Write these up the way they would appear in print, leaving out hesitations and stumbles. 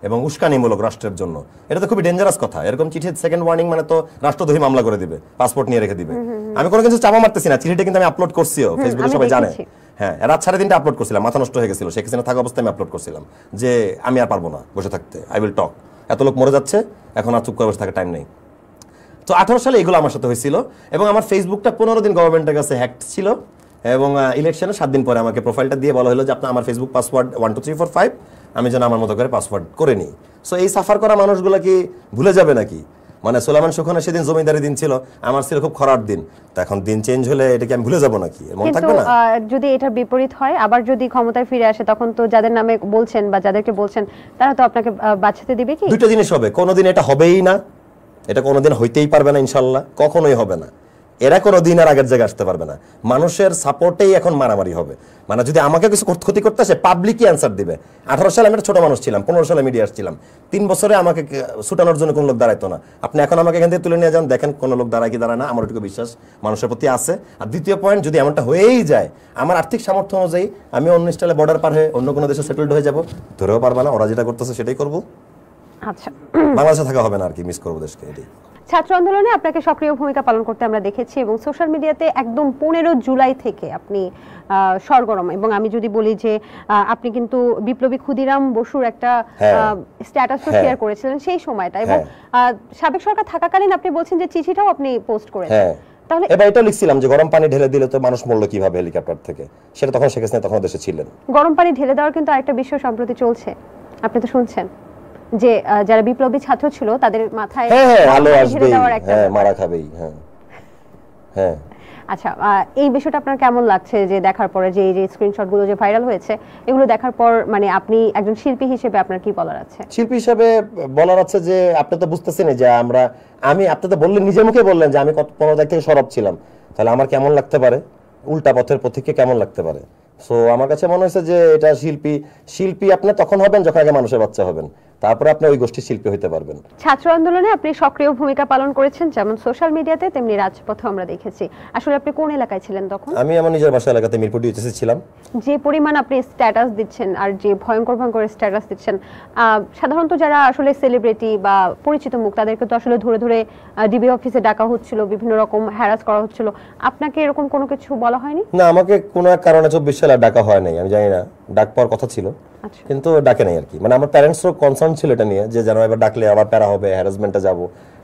এবং উস্কানিমূলক রাষ্ট্রের জন্য, এটা তো খুবই ডেঞ্জারাস কথা। এরকম চিঠির সেকেন্ড ওয়ার্নিং মানে তো রাষ্ট্রদ্রোহী মামলা করে দিবে, পাসপোর্ট নিয়ে রেখে দিবে। আমি কোনো কিছু চাপা মারতেছি না, চিঠিটা কিন্তু আমি আপলোড করছিও, ফেসবুকে সবাই জানে। হ্যাঁ, রাত 3:30 আপলোড করছিলাম, মাথা নষ্ট হয়ে গেছিল, শেখ হাসিনা থাকা অবস্থায় আমি আপলোড করছিলাম যে আমি আর পারবো না বসে থাকতে, আই উইল টক, এত লোক মরে যাচ্ছে, এখন আর চুপ করে বসে থাকার টাইম নেই। তো 18 সালে এগুলো আমার সাথে হয়েছিল, এবং আমার ফেসবুকটা 15 দিন গভর্নমেন্টের কাছে হ্যাক ছিল, এবং ইলেকশনে 7 দিন পরে আমাকে প্রোফাইলটা দিয়ে বলা হলো যে আপনার আমার ফেসবুক পাসওয়ার্ড 12345, আমি যেন আমার মতো করে পাসওয়ার্ড করে নিই। সো এই সাফার করা মানুষগুলো কি ভুলে যাবে নাকি? মানে সোলাইমান সুখানের সেদিন জমিদারি দিন ছিল, আমার ছিল খুব খরার দিন, তো এখন দিন চেঞ্জ হলে এটা কি আমি ভুলে যাব নাকি? মনে থাকবে না? যদি এটার বিপরীত হয়, আবার যদি ক্ষমতায় ফিরে আসে, তখন তো যাদের নামে বলছেন বা যাদেরকে বলছেন তারা তো আপনাকে বাঁচাতে দিবে কি? দুটো জিনিস হবে, কোনোদিন এটা হবেই না, এটা কোনোদিন হইতেই পারবে না, ইনশাল্লাহ কখনোই হবে না। এরা কোনোদিন আর আগের জায়গায় আসতে পারবে না। মানুষের সাপোর্টেই এখন মারামারি হবে। মানে যদি আমাকে কিছু ক্ষতি করতে আসে, পাবলিকই অ্যান্সার দিবে। 18 সালে আমি একটা ছোট মানুষ ছিলাম, 15 সালে মিডিয়া আসছিলাম, 3 বছরে আমাকে ছুটানোর জন্য কোনো লোক দাঁড়াইতো না। আপনি এখন আমাকে এখান থেকে তুলে নিয়ে যান, দেখেন কোনো লোক দাঁড়ায় কি দাঁড়ায় না, আমার ওটুকু বিশ্বাস মানুষের প্রতি আছে। আর দ্বিতীয় পয়েন্ট, যদি এমনটা হয়েই যায়, আমার আর্থিক সামর্থ্য অনুযায়ী আমি অন্য স্টাইলে বর্ডার পার হয়ে অন্য কোনো দেশে সেটেলড হয়ে যাবো, ধরেও পারবে না, ওরা যেটা করতেছে সেটাই করবো। আচ্ছা, বাংলাদেশে থাকা হবে না আর কি, মিস করবো দেশকে। এটাই। ছাত্র আন্দোলনে আপনাকে সক্রিয় ভূমিকা পালন করতে আমরা দেখেছি, এবং সোশ্যাল মিডিয়াতে একদম 15 জুলাই থেকে আপনি সরগরম। এবং আমি যদি বলি যে আপনি কিন্তু বিপ্লবী ক্ষুদিরাম বসুর একটা স্ট্যাটাসও শেয়ার করেছিলেন সেই সময়টা, এবং সাবেক সরকার থাকাকালীন আপনি বলছেন যে চিঠিটাও আপনি পোস্ট করেছেন। তাহলে এবার এটা লিখছিলাম যে গরম পানি ঢেলে দিলে তো মানুষ মরলো কিভাবে হেলিকপ্টার থেকে, সেটা তখন শেখ হাসিনা তখন দেশে ছিলেন। গরম পানি ঢেলে দেওয়ার কিন্তু আরেকটা বিষয় সম্প্রতি চলছে, আপনি তো শুনছেন যে যারা বিপ্লবী ছাত্র ছিল তাদের মাথায় আলো আসবে, মারা খাবেই। হ্যাঁ, আচ্ছা, এই বিষয়টা আপনার কেমন লাগছে যে দেখার পরে, যে এই যে স্ক্রিনশটগুলো যে ভাইরাল হয়েছে, এগুলো দেখার পর মানে আপনি একজন শিল্পী হিসেবে আপনার কি বলার আছে? শিল্পী হিসেবে বলার আছে যে আপনি তো বুঝতেছেন যে আমি আপনি তো বললেন, নিজের মুখে বললেন যে আমি 15 তারিখ থেকে সরব ছিলাম, তাহলে আমার কেমন লাগতে পারে, উল্টা পথের পথিককে কেমন লাগতে পারে। সো আমার কাছে মনে হয়েছে যে এটা শিল্পী আপনি তখন হবেন যখন আগে মানুষের বাচ্চা হবেন, তারপরে আপনি ওই গোষ্ঠীর শিল্পী হতে পারবেন। ছাত্র আন্দোলনে আপনি সক্রিয় ভূমিকা পালন করেছেন, যেমন সোশ্যাল মিডিয়াতে তেমনি রাজপথে আমরা দেখেছি। আসলে আপনি কোন এলাকায় ছিলেন তখন? আমি আমার নিজের বাসা এলাকাতে মিরপুর ডিএসসি ছিলাম। যে পরিমাণ আপনি স্ট্যাটাস দিচ্ছেন আর যে ভয়ঙ্কর স্ট্যাটাস দিচ্ছেন, সাধারণত যারা আসলে সেলিব্রিটি বা পরিচিত মুখ, তাদেরকে তো আসলে ধরে ধরে ডিবি অফিসে ডাকা হচ্ছিল, বিভিন্ন রকম হ্যারাস করা হচ্ছিল। আপনাকে এরকম কোনো কিছু বলা হয়নি? না, আমাকে কোনো এক কারণে 24 সালে ডাকা হয় নাই, আমি জানি না, ডাক পাওয়ার কথা ছিল কিন্তু ডাকে নাই আর কি। মানে আমার প্যারেন্টসও কনসার্ন ছিল এটা নিয়ে যে যেন এবার ডাকলে আবার প্যারা হবে, হ্যারাসমেন্টে যাব,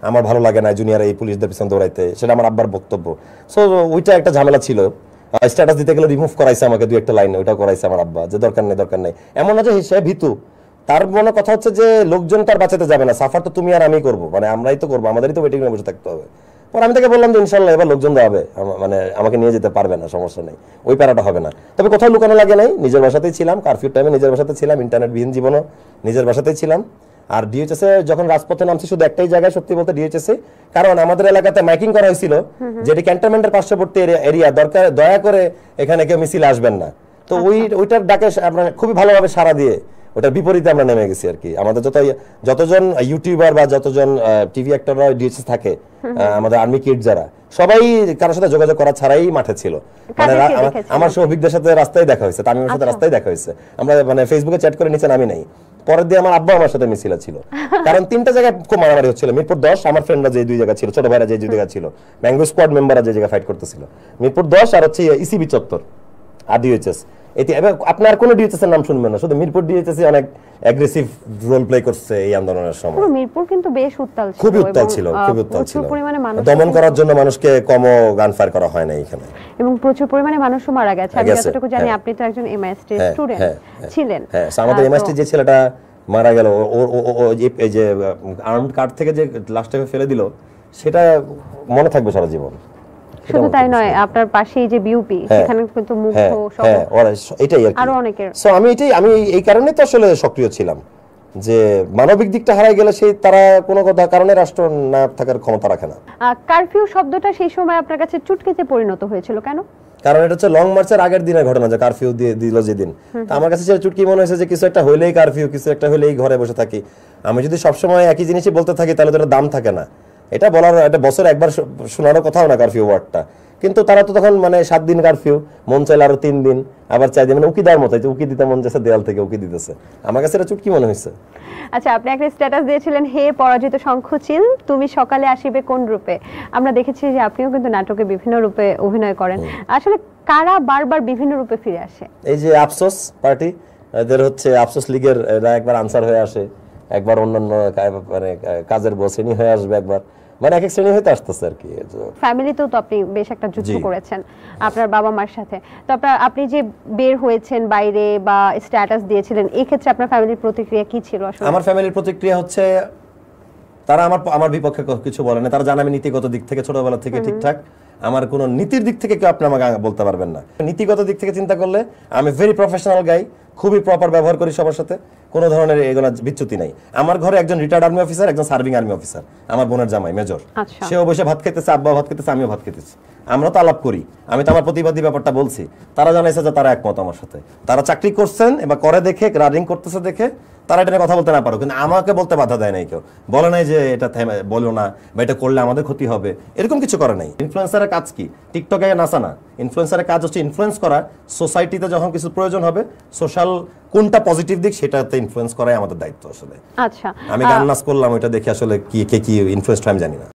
আমার ভালো লাগে না জুনিয়র এই পুলিশদের পিছনে দৌড়াইতে, সেটা আমার আব্বার বক্তব্য। সো ওইটা একটা ঝামেলা ছিল। স্ট্যাটাস দিতে গেলে রিমুভ করাইছে আমাকে, 2-1 লাইন ওইটা করাইছে আমার আব্বা, যে দরকার নেই। এমন না যে সে ভীতু, তার মনে কথা হচ্ছে যে লোকজন তার বাঁচাতে যাবে না, সাফার তো তুমি আর আমি করবো, মানে আমরাই তো করবো, আমাদেরই তো ওয়েটিং রুমে বসে থাকতে হবে। পরে আমি তাকে বললাম যে ইনশাল্লাহ এবার লোকজন যাবে, মানে আমাকে নিয়ে যেতে পারবে না, সমস্যা নেই, ওই প্যারাটা হবে না। তবে কোথাও লুকানো লাগে নাই, নিজের বাসাতেই ছিলাম, কারফিউ টাইমে নিজের বাসাতে ছিলাম, ইন্টারনেটবিহীন জীবনও নিজের বাসাতেই ছিলাম। আর ডিএইচএস এ যখন রাজপথে নামছি শুধু একটাই জায়গায়, সত্যি বলতে ডিএইচএস এ, কারণ আমাদের এলাকাতে মাইকিং করা হয়েছিল যেটি ক্যান্টনমেন্টের পার্শ্ববর্তী এরিয়া, দয়া করে এখানে কেউ মিছিলে আসবেন না। তো ওইটার ডাকে আমরা খুবই ভালোভাবে সাড়া দিয়ে ওটার বিপরীতে আমরা নেমে গেছি আর কি। আমাদের যতজন ইউটিউবার বা যতজন টিভি অ্যাক্টররা ডিএইচএস থাকে, আমাদের আর্মি কিড যারা, সবাই কারোর সাথে যোগাযোগ করা ছাড়াই মাঠে ছিল। মানে আমার সৌভিকদের সাথে রাস্তায় দেখা হয়েছে, তামিমের সাথে রাস্তায় দেখা হয়েছে, আমরা মানে ফেসবুকে চ্যাট করে নিচে নামি নাই। পরের দিয়ে আমার আব্বা আমার সাথে মিছিল ছিল, কারণ 3টা জায়গায় খুব মারামারি হচ্ছিল। মিরপুর 10 আমার ফ্রেন্ডরা যে 2 জায়গা ছিল, ছোট ভাইরা যে 2 জায়গা ছিল, ম্যাঙ্গো স্কোয়াড মেম্বাররা যে জায়গা ফাইট করতেছিল, মিরপুর 10 আর হচ্ছে ইসিবি চত্বর আর ডিএইচএস। আপনার কোন ডিএইচএস এর নাম শুনবেন না, শুধু মিরপুর ডিএইচএস অনেক অ্যাগ্রেসিভ রোল প্লে করছে এই আন্দোলনের সময়। পুরো মিরপুর কিন্তু বেশ উত্তাল ছিল, খুবই উত্তাল ছিল। দমন করার জন্য মানুষকে কম গান ফায়ার করা হয় না এখানে, এবং প্রচুর পরিমাণে মানুষও মারা গেছে। আমি যতটুকু জানি আপনি তো একজন এমআইএসটি স্টুডেন্ট ছিলেন। হ্যাঁ, আমাদের এমআইএসটি যে ছেলেটা মারা গেল, এই যে আর্মড কার্ড থেকে যে লাস্ট টাইমে ফেলে দিল, সেটা মনে থাকবে সারা জীবন। শুধু তাই নয়, আপনার পাশেই যে বিউপি, সেখানে কিন্তু মুগ্ধ সহ এটাই আর কি, আরো অনেকের। সো আমি এই কারণে তো আসলে সক্রিয় ছিলাম যে মানবিক দিকটা হারাই গেলে সেই তারা কোনো কারণে রাষ্ট্র না থাকার ক্ষমতা রাখে না। কারফিউ শব্দটা সেই সময় আপনার কাছে চুটকিতে পরিণত হয়েছিল কেন? কারণ এটা হচ্ছে লং মার্চের আগের দিনের ঘটনা, যে কারফিউ দিয়ে দিল যেদিন, তা আমার কাছে সেটা চুটকি মনে হয়েছে যে কিছু একটা হইলেই কারফিউ, কিছু একটা হইলেই ঘরে বসে থাকি। আমি যদি সবসময় একই জিনিসই বলতে থাকি তাহলে তো এটা দাম থাকে না। এটা বলার, এটা বছরে একবার শোনারও কথাও না কারফিউ ওয়ার্ডটা, কিন্তু তারা তো তখন মানে 7 দিন কারফিউ, মন চাইলে আরো 3 দিন, আবার 4 দিন, মানে উকি দেওয়ার মতো, উকি দিতে মন যাচ্ছে, দেয়াল থেকে উকি দিতেছে। আমার কাছে এটা চুটকি মনে হয়েছে। আচ্ছা, আপনি একটা স্ট্যাটাস দিয়েছিলেন, হে পরাজিত শঙ্খচিল, তুমি সকালে আসিবে কোন রূপে। আমরা দেখেছি যে আপনিও কিন্তু নাটকে বিভিন্ন রূপে অভিনয় করেন। আসলে কারা বারবার বিভিন্ন রূপে ফিরে আসে? এই যে আফসোস পার্টি, এদের হচ্ছে আফসোস লীগের, এরা একবার আনসার হয়ে আসে, একবার অন্যান্য মানে কাজের বসেনি হয়ে আসবে, একবার মানে এক এক শ্রেণী হইতে আসতেছে আর কি। ফ্যামিলিতেও তো আপনি বেশ একটা যুদ্ধ করেছেন আপনার বাবা মার সাথে। তো আপনি যে বের হয়েছেন বাইরে বা স্ট্যাটাস দিয়েছিলেন, এই ক্ষেত্রে আপনার ফ্যামিলির প্রতিক্রিয়া কি ছিল আসলে? আমার ফ্যামিলির প্রতিক্রিয়া হচ্ছে তারা আমার বিপক্ষে কিছু বলে না। তারা জানে আমি নীতিগত দিক থেকে ছোটবেলা থেকে ঠিকঠাক, আমার কোনো নীতির দিক থেকে কেউ আপনি আমাকে বলতে পারবেন না। নীতিগত দিক থেকে চিন্তা করলে আমি ভেরি প্রফেশনাল গাই, খুবই প্রপার ব্যবহার করি সবার সাথে, কোনো ধরনের এগুলা বিচ্যুতি নাই। আমার ঘরে একজন রিটায়ার্ড আর্মি অফিসার, একজন সার্ভিং আর্মি অফিসার, আমার বোনের জামাই মেজর, সেও বসে ভাত খেতেছে, আব্বা ভাত খেতেছে, আমিও ভাত খেতেছি, আমরা তো আলাপ করি। আমি তো আমার প্রতিবাদী ব্যাপারটা বলছি, তারা জানাইছে যে তারা একমত আমার সাথে। তারা চাকরি করছেন এবার করে দেখে, রানিং করতেছে দেখে তারা এটা নিয়ে কথা বলতে না পারো, কিন্তু আমাকে বলতে বাধা দেয় নাই কেউ, বলে নাই যে এটা বলো না বা এটা করলে আমাদের ক্ষতি হবে, এরকম কিছু করে নাই। ইনফ্লুয়েন্সারের কাজ কি? টিকটকে নাচা না, ইনফ্লুয়েন্সারের কাজ হচ্ছে ইনফ্লুয়েন্স করা, সোসাইটিতে যখন কিছু প্রয়োজন হবে, সোশ্যাল কোনটা পজিটিভ দিক সেটাতে ইনফ্লুয়েন্স করাই আমাদের দায়িত্ব আসলে। আচ্ছা, আমি গান নাচ করলাম, ওইটা দেখে আসলে কি কে কি ইনফ্লুয়েন্স আমি জানি না।